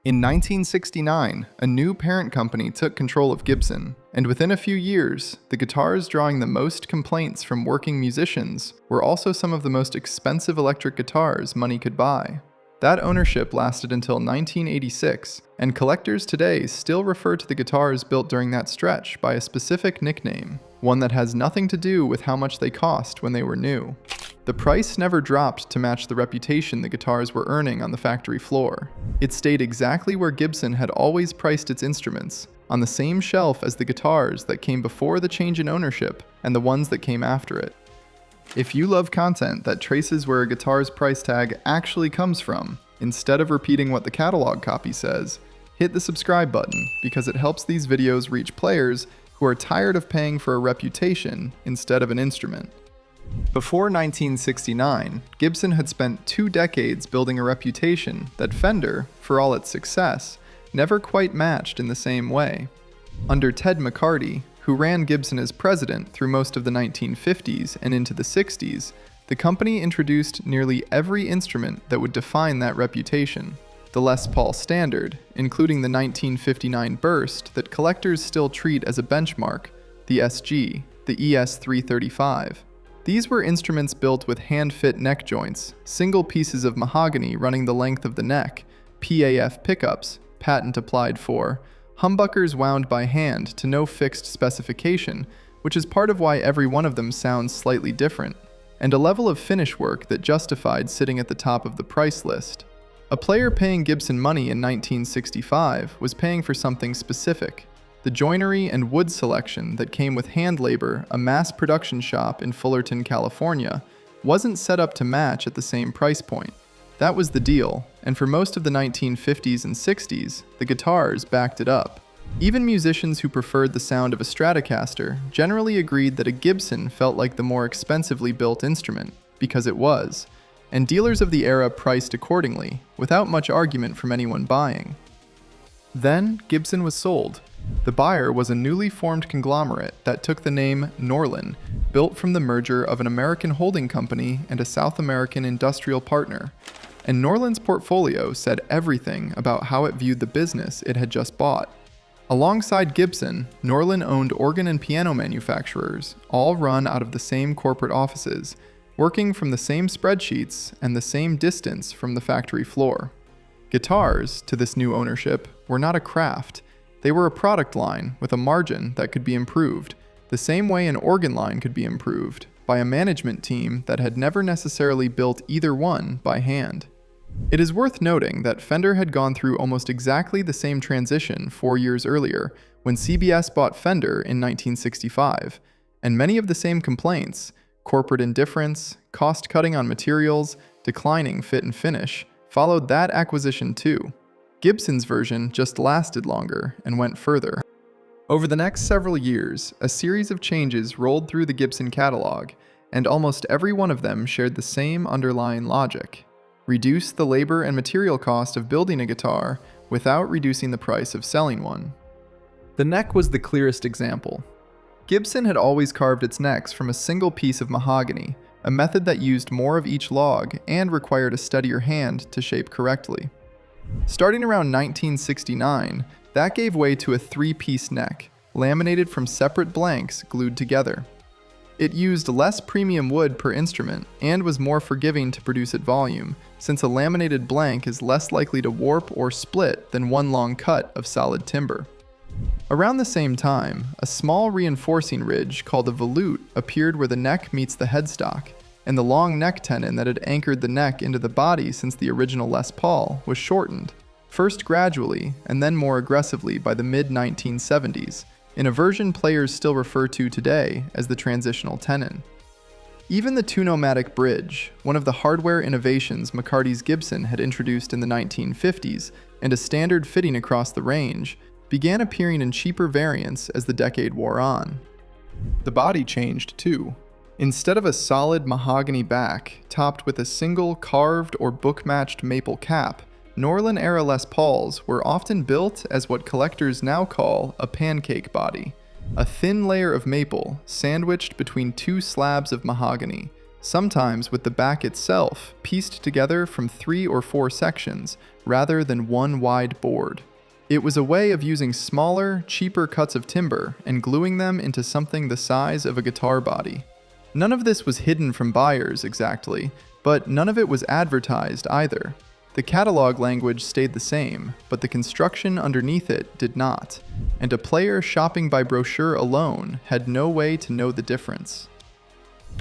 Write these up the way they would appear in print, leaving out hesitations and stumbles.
In 1969, a new parent company took control of Gibson, and within a few years, the guitars drawing the most complaints from working musicians were also some of the most expensive electric guitars money could buy. That ownership lasted until 1986, and collectors today still refer to the guitars built during that stretch by a specific nickname, one that has nothing to do with how much they cost when they were new. The price never dropped to match the reputation the guitars were earning on the factory floor. It stayed exactly where Gibson had always priced its instruments, on the same shelf as the guitars that came before the change in ownership and the ones that came after it. If you love content that traces where a guitar's price tag actually comes from, instead of repeating what the catalog copy says, hit the subscribe button because it helps these videos reach players who are tired of paying for a reputation instead of an instrument. Before 1969, Gibson had spent 2 decades building a reputation that Fender, for all its success, never quite matched in the same way. Under Ted McCarty, who ran Gibson as president through most of the 1950s and into the 60s, the company introduced nearly every instrument that would define that reputation. The Les Paul Standard, including the 1959 Burst that collectors still treat as a benchmark, the SG, the ES335. These were instruments built with hand-fit neck joints, single pieces of mahogany running the length of the neck, PAF pickups, patent applied for, humbuckers wound by hand to no fixed specification, which is part of why every one of them sounds slightly different, and a level of finish work that justified sitting at the top of the price list. A player paying Gibson money in 1965 was paying for something specific. The joinery and wood selection that came with hand labor, a mass production shop in Fullerton, California, wasn't set up to match at the same price point. That was the deal, and for most of the 1950s and 60s, the guitars backed it up. Even musicians who preferred the sound of a Stratocaster generally agreed that a Gibson felt like the more expensively built instrument, because it was, and dealers of the era priced accordingly, without much argument from anyone buying. Then, Gibson was sold. The buyer was a newly formed conglomerate that took the name Norlin, built from the merger of an American holding company and a South American industrial partner. And Norlin's portfolio said everything about how it viewed the business it had just bought. Alongside Gibson, Norlin owned organ and piano manufacturers, all run out of the same corporate offices, working from the same spreadsheets and the same distance from the factory floor. Guitars, to this new ownership, were not a craft. They were a product line with a margin that could be improved, the same way an organ line could be improved, by a management team that had never necessarily built either one by hand. It is worth noting that Fender had gone through almost exactly the same transition 4 years earlier when CBS bought Fender in 1965, and many of the same complaints, corporate indifference, cost-cutting on materials, declining fit and finish, followed that acquisition too. Gibson's version just lasted longer and went further. Over the next several years, a series of changes rolled through the Gibson catalog, and almost every one of them shared the same underlying logic: reduce the labor and material cost of building a guitar without reducing the price of selling one. The neck was the clearest example. Gibson had always carved its necks from a single piece of mahogany, a method that used more of each log and required a steadier hand to shape correctly. Starting around 1969, that gave way to a 3-piece neck, laminated from separate blanks glued together. It used less premium wood per instrument and was more forgiving to produce at volume, since a laminated blank is less likely to warp or split than one long cut of solid timber. Around the same time, a small reinforcing ridge called a volute appeared where the neck meets the headstock, and the long neck tenon that had anchored the neck into the body since the original Les Paul was shortened, first gradually and then more aggressively by the mid-1970s, in a version players still refer to today as the transitional tenon. Even the two-nomatic bridge, one of the hardware innovations McCarty's Gibson had introduced in the 1950s and a standard fitting across the range, began appearing in cheaper variants as the decade wore on. The body changed too. Instead of a solid mahogany back, topped with a single carved or book-matched maple cap, Norlin-era Les Pauls were often built as what collectors now call a pancake body, a thin layer of maple sandwiched between 2 slabs of mahogany, sometimes with the back itself pieced together from 3 or 4 sections rather than one wide board. It was a way of using smaller, cheaper cuts of timber and gluing them into something the size of a guitar body. None of this was hidden from buyers exactly, but none of it was advertised either. The catalog language stayed the same, but the construction underneath it did not, and a player shopping by brochure alone had no way to know the difference.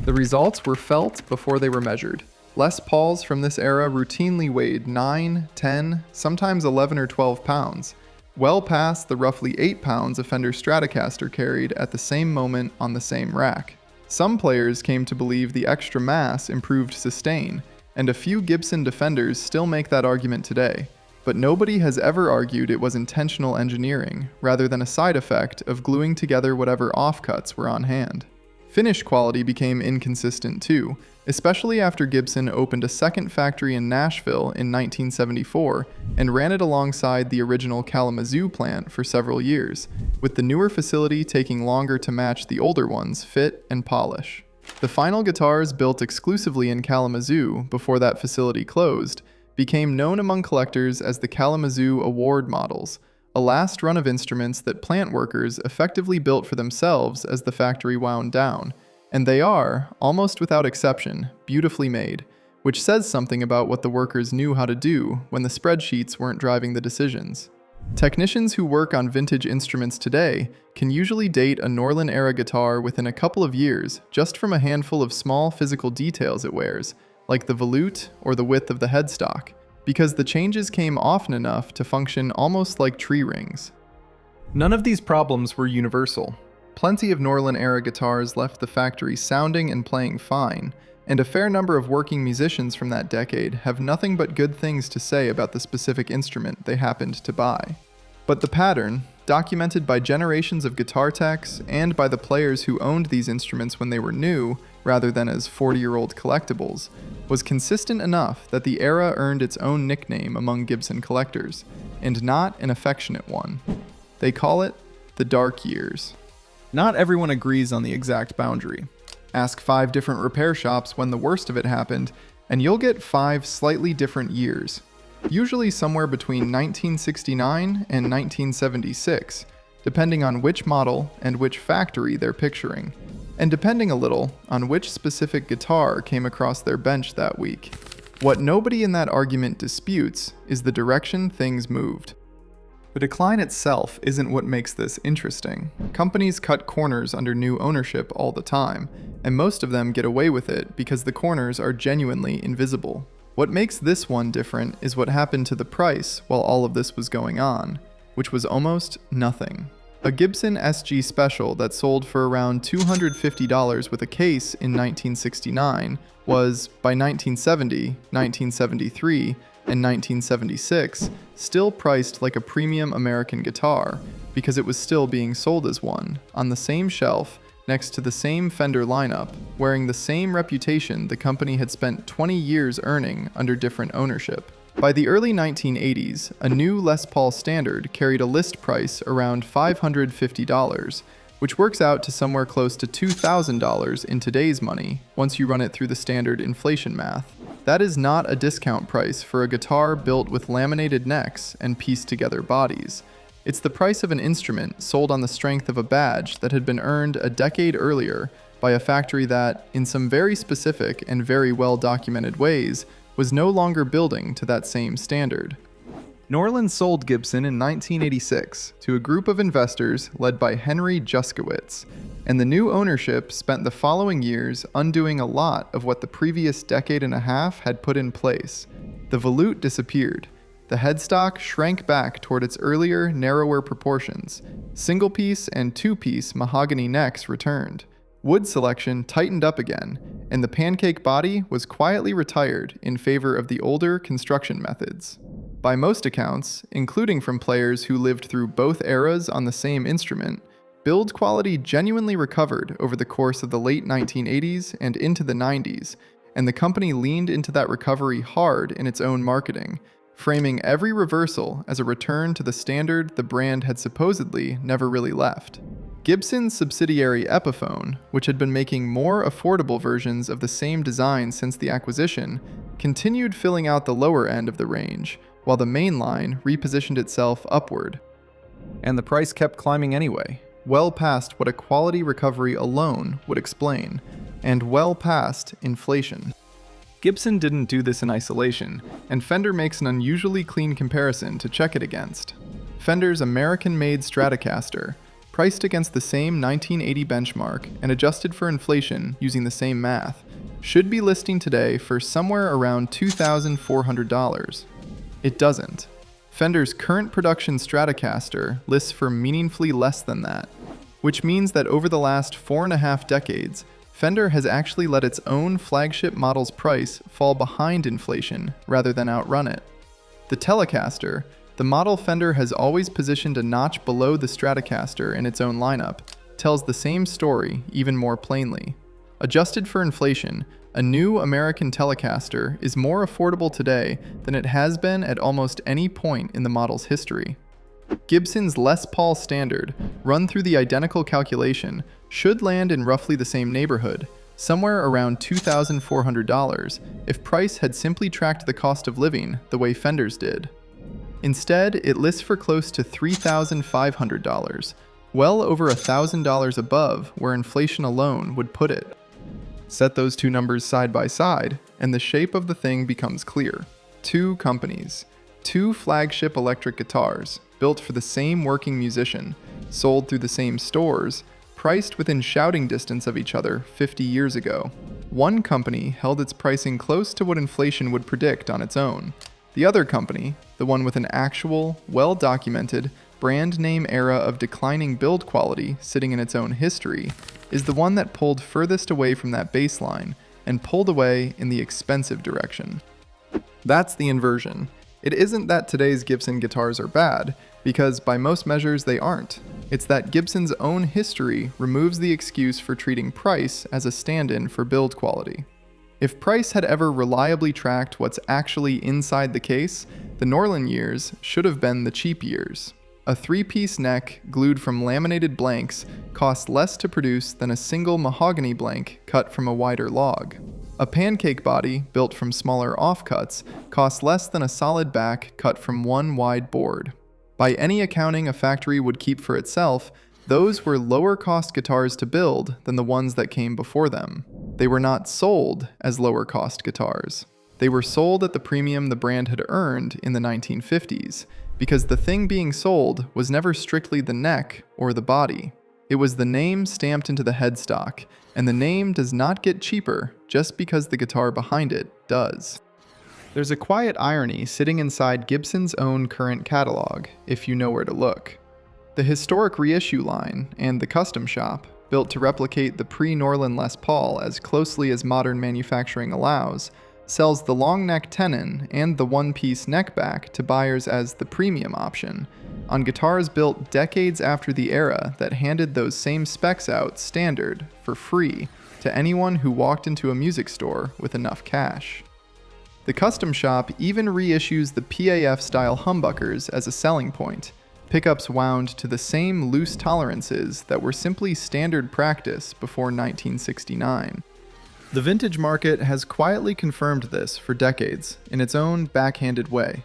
The results were felt before they were measured. Les Pauls from this era routinely weighed 9, 10, sometimes 11 or 12 pounds, well past the roughly 8 pounds a Fender Stratocaster carried at the same moment on the same rack. Some players came to believe the extra mass improved sustain, and a few Gibson defenders still make that argument today, but nobody has ever argued it was intentional engineering, rather than a side effect of gluing together whatever offcuts were on hand. Finish quality became inconsistent too, especially after Gibson opened a second factory in Nashville in 1974 and ran it alongside the original Kalamazoo plant for several years, with the newer facility taking longer to match the older one's fit and polish. The final guitars built exclusively in Kalamazoo before that facility closed became known among collectors as the Kalamazoo Award models, a last run of instruments that plant workers effectively built for themselves as the factory wound down, and they are, almost without exception, beautifully made, which says something about what the workers knew how to do when the spreadsheets weren't driving the decisions. Technicians who work on vintage instruments today can usually date a Norlin-era guitar within a couple of years just from a handful of small physical details it wears, like the volute or the width of the headstock, because the changes came often enough to function almost like tree rings. None of these problems were universal. Plenty of Norlin-era guitars left the factory sounding and playing fine, and a fair number of working musicians from that decade have nothing but good things to say about the specific instrument they happened to buy. But the pattern, documented by generations of guitar techs and by the players who owned these instruments when they were new, rather than as 40-year-old collectibles, was consistent enough that the era earned its own nickname among Gibson collectors, and not an affectionate one. They call it the Dark Years. Not everyone agrees on the exact boundary. Ask 5 different repair shops when the worst of it happened, and you'll get 5 slightly different years, usually somewhere between 1969 and 1976, depending on which model and which factory they're picturing, and depending a little on which specific guitar came across their bench that week. What nobody in that argument disputes is the direction things moved. The decline itself isn't what makes this interesting. Companies cut corners under new ownership all the time, and most of them get away with it because the corners are genuinely invisible. What makes this one different is what happened to the price while all of this was going on, which was almost nothing. A Gibson SG Special that sold for around $250 with a case in 1969 was, by 1970, 1973, and 1976, still priced like a premium American guitar because it was still being sold as one, on the same shelf, next to the same Fender lineup, wearing the same reputation the company had spent 20 years earning under different ownership. By the early 1980s, a new Les Paul Standard carried a list price around $550, which works out to somewhere close to $2,000 in today's money once you run it through the standard inflation math. That is not a discount price for a guitar built with laminated necks and pieced together bodies. It's the price of an instrument sold on the strength of a badge that had been earned a decade earlier by a factory that, in some very specific and very well documented ways, was no longer building to that same standard. Norlin sold Gibson in 1986 to a group of investors led by Henry Juskowitz, and the new ownership spent the following years undoing a lot of what the previous decade and a half had put in place. The volute disappeared. The headstock shrank back toward its earlier, narrower proportions. Single-piece and two-piece mahogany necks returned. Wood selection tightened up again, and the pancake body was quietly retired in favor of the older construction methods. By most accounts, including from players who lived through both eras on the same instrument, build quality genuinely recovered over the course of the late 1980s and into the 90s, and the company leaned into that recovery hard in its own marketing, framing every reversal as a return to the standard the brand had supposedly never really left. Gibson's subsidiary Epiphone, which had been making more affordable versions of the same design since the acquisition, continued filling out the lower end of the range, while the main line repositioned itself upward. And the price kept climbing anyway, well past what a quality recovery alone would explain, and well past inflation. Gibson didn't do this in isolation, and Fender makes an unusually clean comparison to check it against. Fender's American-made Stratocaster, priced against the same 1980 benchmark and adjusted for inflation using the same math, should be listing today for somewhere around $2,400. It doesn't. Fender's current production Stratocaster lists for meaningfully less than that, which means that over the last 4.5 decades, Fender has actually let its own flagship model's price fall behind inflation rather than outrun it. The Telecaster, the model Fender has always positioned a notch below the Stratocaster in its own lineup, tells the same story even more plainly. Adjusted for inflation, a new American Telecaster is more affordable today than it has been at almost any point in the model's history. Gibson's Les Paul Standard, run through the identical calculation, should land in roughly the same neighborhood, somewhere around $2,400, if price had simply tracked the cost of living the way Fender's did. Instead, it lists for close to $3,500, well over $1,000 above where inflation alone would put it. Set those two numbers side by side, and the shape of the thing becomes clear. Two companies, two flagship electric guitars, built for the same working musician, sold through the same stores, priced within shouting distance of each other 50 years ago. One company held its pricing close to what inflation would predict on its own. The other company, the one with an actual, well-documented, brand name era of declining build quality sitting in its own history, is the one that pulled furthest away from that baseline and pulled away in the expensive direction. That's the inversion. It isn't that today's Gibson guitars are bad, because by most measures they aren't. It's that Gibson's own history removes the excuse for treating price as a stand-in for build quality. If price had ever reliably tracked what's actually inside the case, the Norlin years should have been the cheap years. A 3-piece neck glued from laminated blanks costs less to produce than a single mahogany blank cut from a wider log. A pancake body built from smaller offcuts costs less than a solid back cut from one wide board. By any accounting a factory would keep for itself, those were lower cost guitars to build than the ones that came before them. They were not sold as lower cost guitars. They were sold at the premium the brand had earned in the 1950s, because the thing being sold was never strictly the neck or the body. It was the name stamped into the headstock, and the name does not get cheaper just because the guitar behind it does. There's a quiet irony sitting inside Gibson's own current catalog, if you know where to look. The historic reissue line and the custom shop, built to replicate the pre-Norlin Les Paul as closely as modern manufacturing allows, sells the long neck tenon and the one-piece neckback to buyers as the premium option, on guitars built decades after the era that handed those same specs out standard, for free, to anyone who walked into a music store with enough cash. The custom shop even reissues the PAF-style humbuckers as a selling point, pickups wound to the same loose tolerances that were simply standard practice before 1969. The vintage market has quietly confirmed this for decades in its own backhanded way.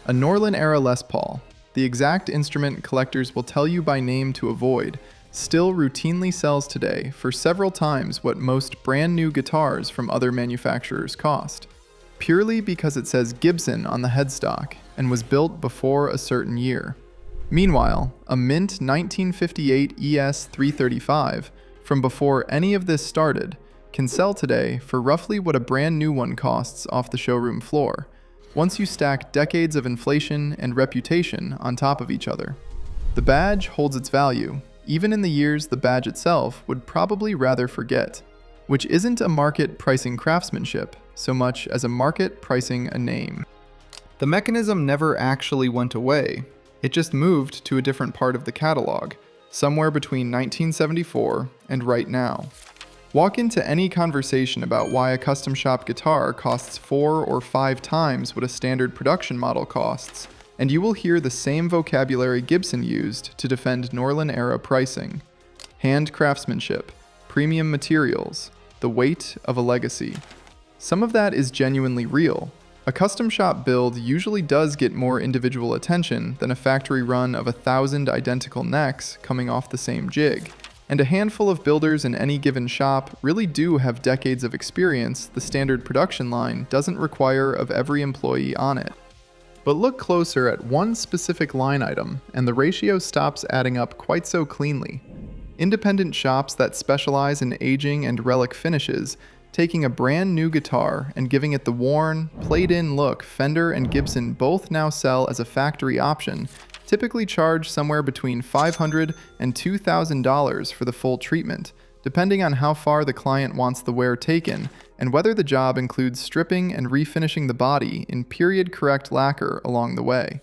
A Norlin-era Les Paul, the exact instrument collectors will tell you by name to avoid, still routinely sells today for several times what most brand new guitars from other manufacturers cost, purely because it says Gibson on the headstock and was built before a certain year. Meanwhile, a mint 1958 ES 335, from before any of this started, can sell today for roughly what a brand new one costs off the showroom floor, once you stack decades of inflation and reputation on top of each other. The badge holds its value, even in the years the badge itself would probably rather forget, which isn't a market pricing craftsmanship so much as a market pricing a name. The mechanism never actually went away, it just moved to a different part of the catalog, somewhere between 1974 and right now. Walk into any conversation about why a custom shop guitar costs 4 or 5 times what a standard production model costs, and you will hear the same vocabulary Gibson used to defend Norlin-era pricing. hand craftsmanship, premium materials, the weight of a legacy. Some of that is genuinely real. A custom shop build usually does get more individual attention than a factory run of 1,000 identical necks coming off the same jig. And a handful of builders in any given shop really do have decades of experience the standard production line doesn't require of every employee on it. But look closer at one specific line item, and the ratio stops adding up quite so cleanly. Independent shops that specialize in aging and relic finishes, taking a brand new guitar and giving it the worn, played-in look Fender and Gibson both now sell as a factory option, typically charge somewhere between $500 and $2,000 for the full treatment, depending on how far the client wants the wear taken and whether the job includes stripping and refinishing the body in period-correct lacquer along the way.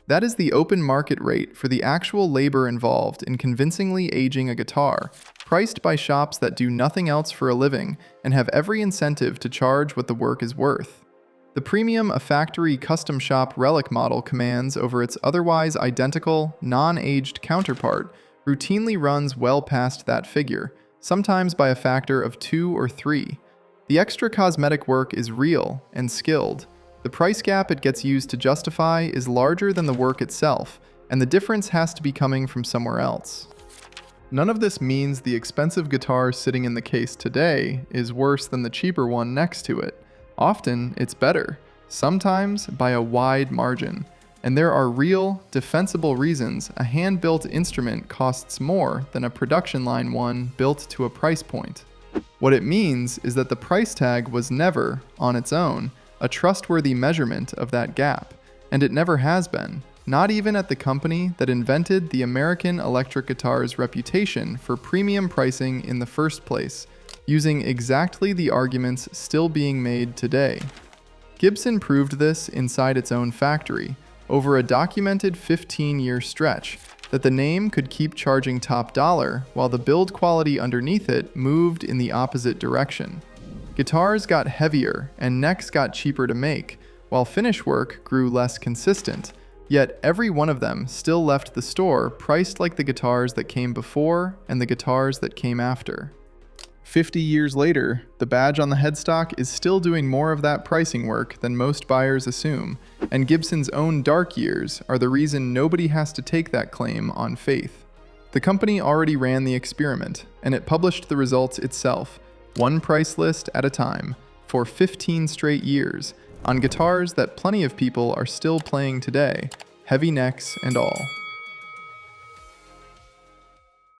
That is the open market rate for the actual labor involved in convincingly aging a guitar, priced by shops that do nothing else for a living and have every incentive to charge what the work is worth. The premium a factory custom shop relic model commands over its otherwise identical, non-aged counterpart routinely runs well past that figure, sometimes by a factor of 2 or 3. The extra cosmetic work is real and skilled. The price gap it gets used to justify is larger than the work itself, and the difference has to be coming from somewhere else. None of this means the expensive guitar sitting in the case today is worse than the cheaper one next to it. Often, it's better, sometimes by a wide margin. And there are real, defensible reasons a hand-built instrument costs more than a production line one built to a price point. What it means is that the price tag was never, on its own, a trustworthy measurement of that gap, and it never has been. Not even at the company that invented the American electric guitar's reputation for premium pricing in the first place, using exactly the arguments still being made today. Gibson proved this inside its own factory, over a documented 15-year stretch, that the name could keep charging top dollar while the build quality underneath it moved in the opposite direction. Guitars got heavier and necks got cheaper to make, while finish work grew less consistent. Yet every one of them still left the store priced like the guitars that came before and the guitars that came after. 50 years later, the badge on the headstock is still doing more of that pricing work than most buyers assume, and Gibson's own dark years are the reason nobody has to take that claim on faith. The company already ran the experiment, and it published the results itself, one price list at a time, for 15 straight years, on guitars that plenty of people are still playing today, heavy necks and all.